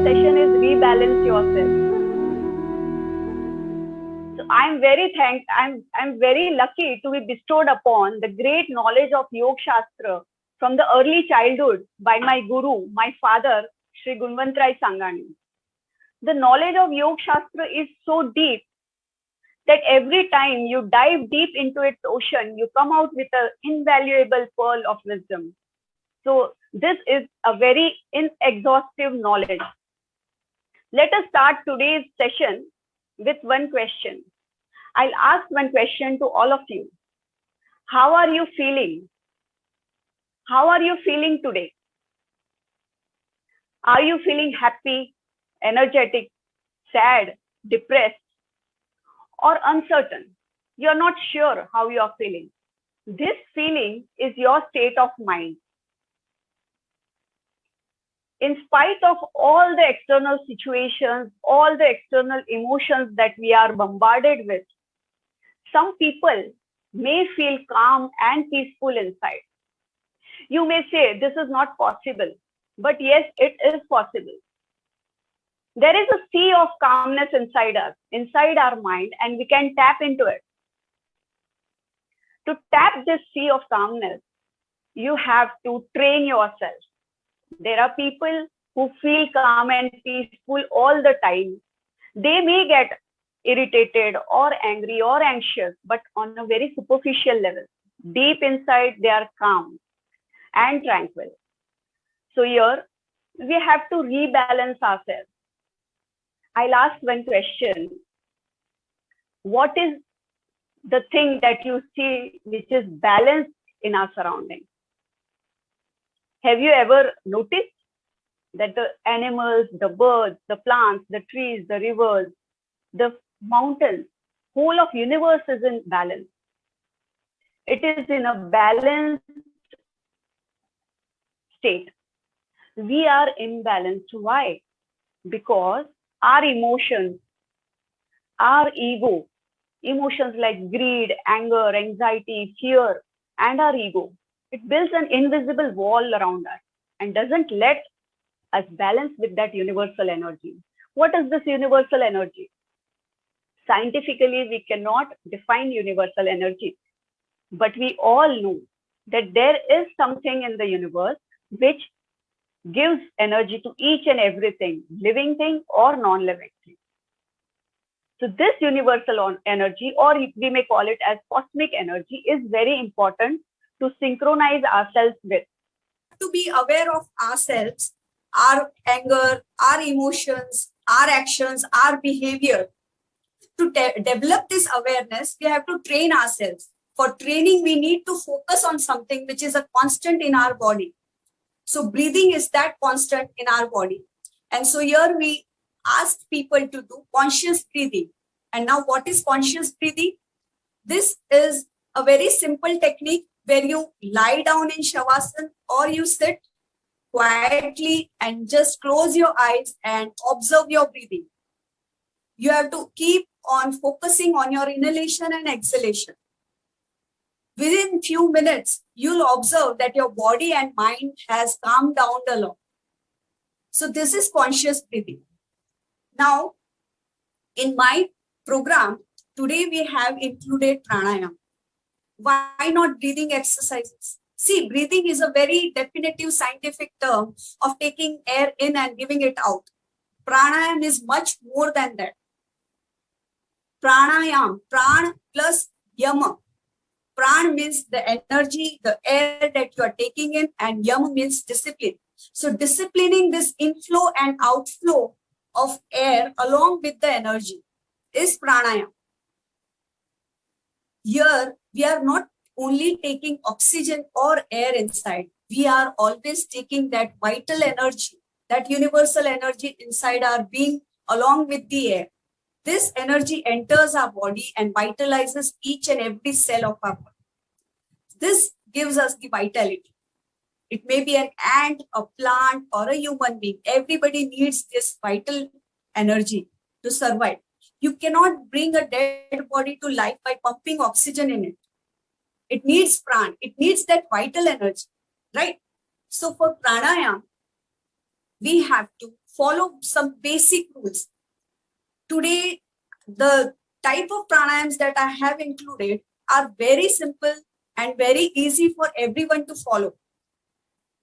session is Rebalance Yourself. So I'm very lucky to be bestowed upon the great knowledge of Yoga Shastra from the early childhood by my guru, my father, Sri Gunwantrai Sangani. The knowledge of Yoga Shastra is so deep that every time you dive deep into its ocean, you come out with an invaluable pearl of wisdom. So this is a very inexhaustive knowledge. Let us start today's session with one question. I'll ask one question to all of you. How are you feeling? How are you feeling today? Are you feeling happy, energetic, sad, depressed, or uncertain? You're not sure how you are feeling. This feeling is your state of mind. In spite of all the external situations, all the external emotions that we are bombarded with, some people may feel calm and peaceful inside. You may say this is not possible, but yes, it is possible. There is a sea of calmness inside us, inside our mind, and we can tap into it. To tap this sea of calmness, you have to train yourself. There are people who feel calm and peaceful all the time. They may get irritated or angry or anxious, but on a very superficial level. Deep inside, they are calm and tranquil. So here, we have to rebalance ourselves. I'll ask one question. What is the thing that you see which is balanced in our surroundings? Have you ever noticed that the animals, the birds, the plants, the trees, the rivers, the mountains, whole of universe is in balance? It is in a balanced state. We are imbalanced. Why? Because our emotions, our ego, emotions like greed, anger, anxiety, fear, and our ego, it builds an invisible wall around us and doesn't let us balance with that universal energy. What is this universal energy? Scientifically, we cannot define universal energy, but we all know that there is something in the universe which gives energy to each and everything, living thing or non-living thing. So this universal energy, or we may call it as cosmic energy, is very important to synchronize ourselves with. To be aware of ourselves, our anger, our emotions, our actions, our behavior. To develop this awareness, we have to train ourselves. For training, we need to focus on something which is a constant in our body. So breathing is that constant in our body. And so here we ask people to do conscious breathing. And now what is conscious breathing? This is a very simple technique where you lie down in Shavasana or you sit quietly and just close your eyes and observe your breathing. You have to keep on focusing on your inhalation and exhalation. Within few minutes, you'll observe that your body and mind has calmed down a lot. So this is conscious breathing. Now, in my program, today we have included pranayama. Why not breathing exercises? See, breathing is a very definitive scientific term of taking air in and giving it out. Pranayama is much more than that. Pranayam, pran plus yama. Pran means the energy, the air that you are taking in, and yam means discipline. So disciplining this inflow and outflow of air along with the energy is pranayama. Here, we are not only taking oxygen or air inside. We are always taking that vital energy, that universal energy inside our being along with the air. This energy enters our body and vitalizes each and every cell of our body. This gives us the vitality. It may be an ant, a plant, or a human being. Everybody needs this vital energy to survive. You cannot bring a dead body to life by pumping oxygen in it. It needs pran. It needs that vital energy, right? So for pranayama, we have to follow some basic rules. Today, the type of pranayams that I have included are very simple and very easy for everyone to follow.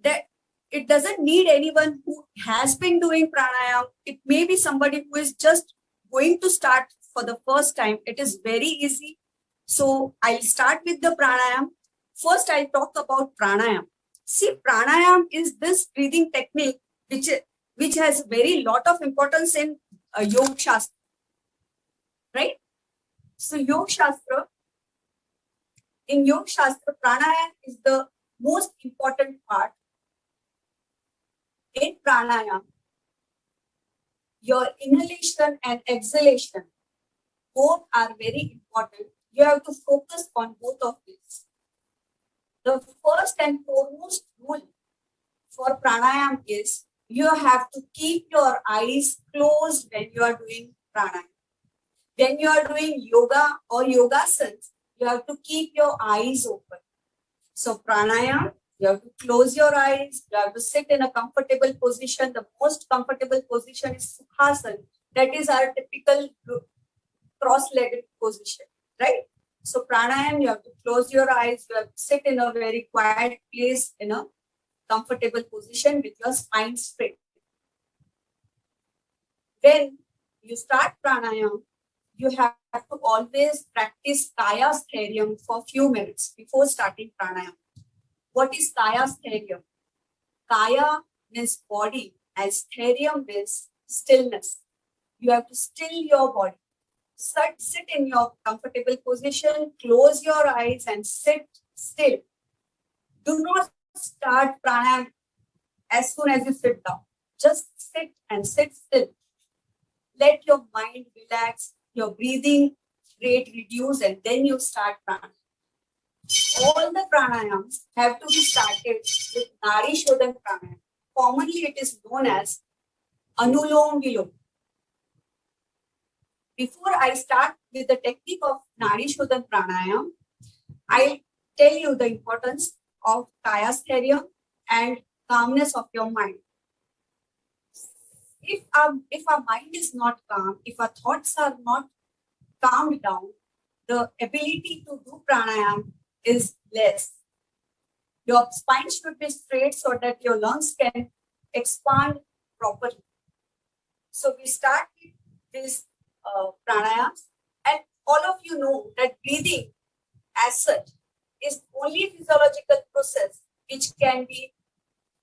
That it doesn't need anyone who has been doing pranayam. It may be somebody who is just going to start for the first time. It is very easy. So I'll start with the pranayam. First, I'll talk about pranayam. See, pranayam is this breathing technique which has very lot of importance in Yoga Shastra, right? So Yoga Shastra, in Yoga Shastra, pranayam is the most important part. In pranayam, your inhalation and exhalation both are very important. You have to focus on both of these. The first and foremost rule for pranayam is you have to keep your eyes closed when you are doing pranayam. When you are doing yoga or yogasanas, you have to keep your eyes open. So pranayam, you have to close your eyes. You have to sit in a comfortable position. The most comfortable position is Sukhasana. That is our typical cross-legged position, right? So pranayam, you have to close your eyes. You have to sit in a very quiet place in a comfortable position with your spine straight. When you start pranayam, you have to always practice Kaya Sthairyam for a few minutes before starting pranayam. What is Kaya Sthairyam? Kaya means body and Sthairyam means stillness. You have to still your body. Sit in your comfortable position, close your eyes and sit still. Do not start pranayam as soon as you sit down. Just sit and sit still. Let your mind relax, your breathing rate reduce, and then you start pranayam. All the pranayams have to be started with Nadi Shodhan pranayam. Commonly, it is known as Anulom Vilom. Before I start with the technique of Nadi Shodhan pranayam, I'll tell you the importance of Kaya Sthairyam and calmness of your mind. If our mind is not calm, if our thoughts are not calmed down, the ability to do pranayam is less. Your spine should be straight so that your lungs can expand properly. So we start with these pranayams, and all of you know that breathing as such is only a physiological process which can be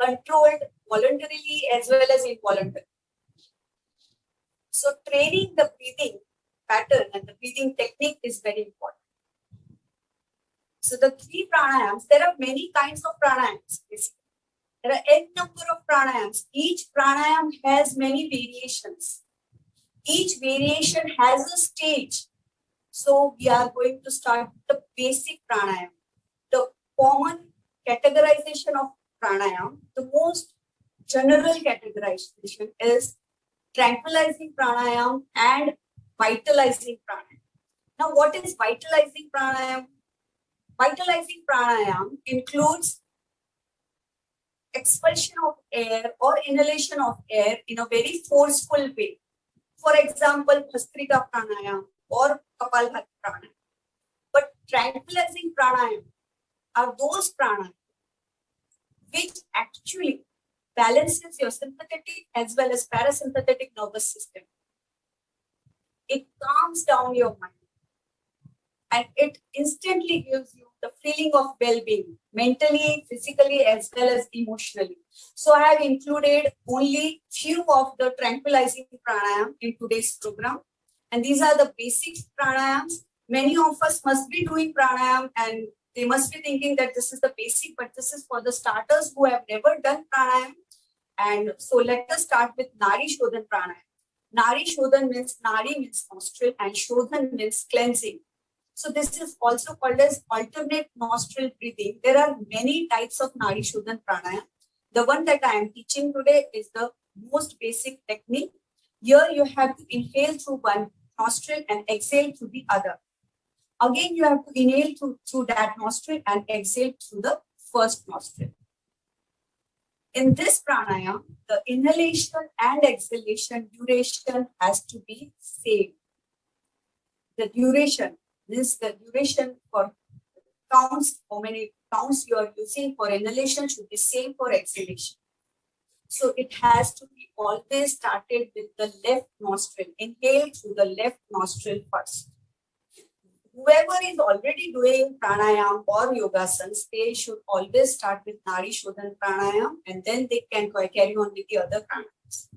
controlled voluntarily as well as involuntarily. So training the breathing pattern and the breathing technique is very important. So the three pranayams, there are many kinds of pranayams. There are n number of pranayams. Each pranayam has many variations. Each variation has a stage. So we are going to start the basic pranayam. The common categorization of pranayam, the most general categorization is tranquilizing pranayam and vitalizing pranayam. Now, what is vitalizing pranayam? Vitalizing pranayam includes expulsion of air or inhalation of air in a very forceful way. For example, Bhastrika pranayam or Kapalbhati pranayam. But tranquilizing pranayam are those pranayam which actually balances your sympathetic as well as parasympathetic nervous system. It calms down your mind and it instantly gives you the feeling of well-being, mentally, physically, as well as emotionally. So I have included only few of the tranquilizing pranayam in today's program. And these are the basic pranayams. Many of us must be doing pranayam and they must be thinking that this is the basic, but this is for the starters who have never done pranayam. And so let us start with Nadi Shodhan pranayam. Nadi Shodhan means Nadi means nostril and Shodhan means cleansing. So this is also called as alternate nostril breathing. There are many types of Nadi Shodhan pranayam. The one that I am teaching today is the most basic technique. Here you have to inhale through one nostril and exhale through the other. Again, you have to inhale through that nostril and exhale through the first nostril. In this pranayama, the inhalation and exhalation duration has to be same. The duration means the duration for counts, how many counts you are using for inhalation should be same for exhalation. So it has to be always started with the left nostril. Inhale through the left nostril first. Whoever is already doing pranayam or yogasans, they should always start with Nadi Shodhan pranayam and then they can carry on with the other pranayams.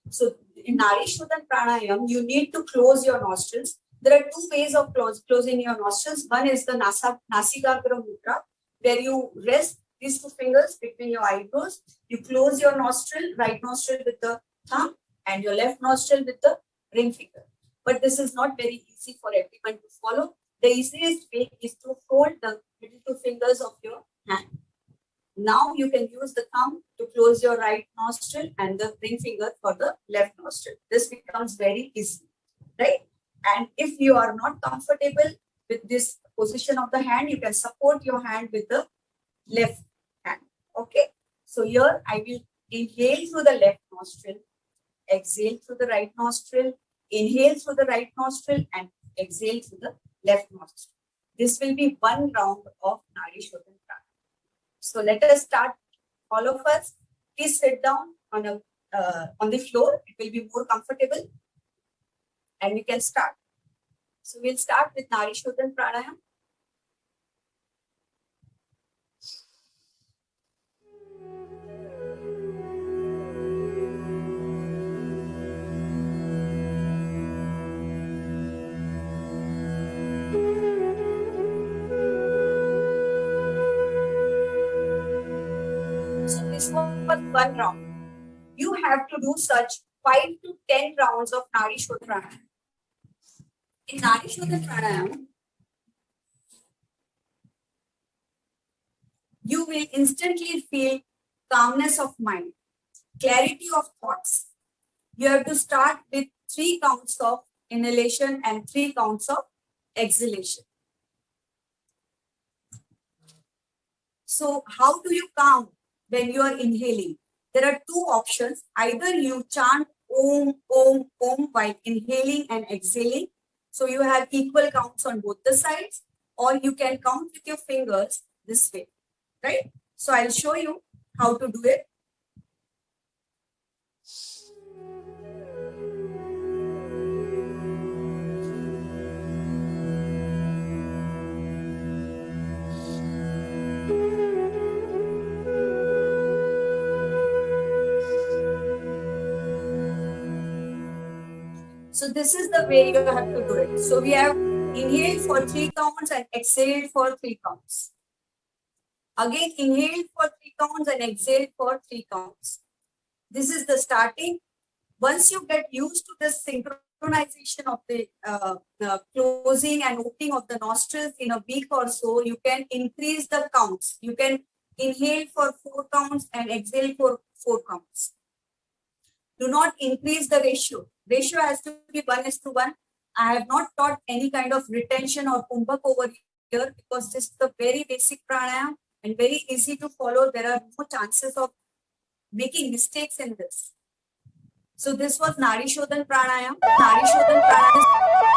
So in Nadi Shodhan pranayam, you need to close your nostrils. There are two ways of closing your nostrils. One is the Nasigagra Mudra, where you rest these two fingers between your eyebrows. You close your nostril, right nostril with the thumb and your left nostril with the ring finger. But this is not very easy for everyone to follow. The easiest way is to fold the middle two fingers of your hand. Now you can use the thumb to close your right nostril and the ring finger for the left nostril. This becomes very easy, right? And if you are not comfortable with this position of the hand, you can support your hand with the left hand. Okay. So here I will inhale through the left nostril, exhale through the right nostril, inhale through the right nostril and exhale through the left nostril. This will be one round of Nadi Shodhan pranayama. So let us start. All of us, please sit down on the floor. It will be more comfortable, and we can start. So we'll start with Nadi Shodhan pranayama. So this was one round. You have to do such 5 to 10 rounds of Nadi Shodhan pranayama. In Nadi Shodhan pranayama, you will instantly feel calmness of mind, clarity of thoughts. You have to start with 3 counts of inhalation and 3 counts of exhalation. So how do you count when you are inhaling? There are 2 options. Either you chant Om, Om, Om while inhaling and exhaling. So you have equal counts on both the sides, or you can count with your fingers this way, right? So I'll show you how to do it. So this is the way you have to do it. So we have inhaled for 3 counts and exhaled for 3 counts. Again, inhale for 3 counts and exhale for 3 counts. This is the starting. Once you get used to the synchronization of the closing and opening of the nostrils in a week or so, you can increase the counts. You can inhale for 4 counts and exhale for 4 counts. Do not increase the ratio. Ratio has to be 1:1. I have not taught any kind of retention or kumbhak over here because this is the very basic pranayama and very easy to follow. There are no chances of making mistakes in this. So this was Nadi Shodhan pranayama. Nadi Shodhan pranayama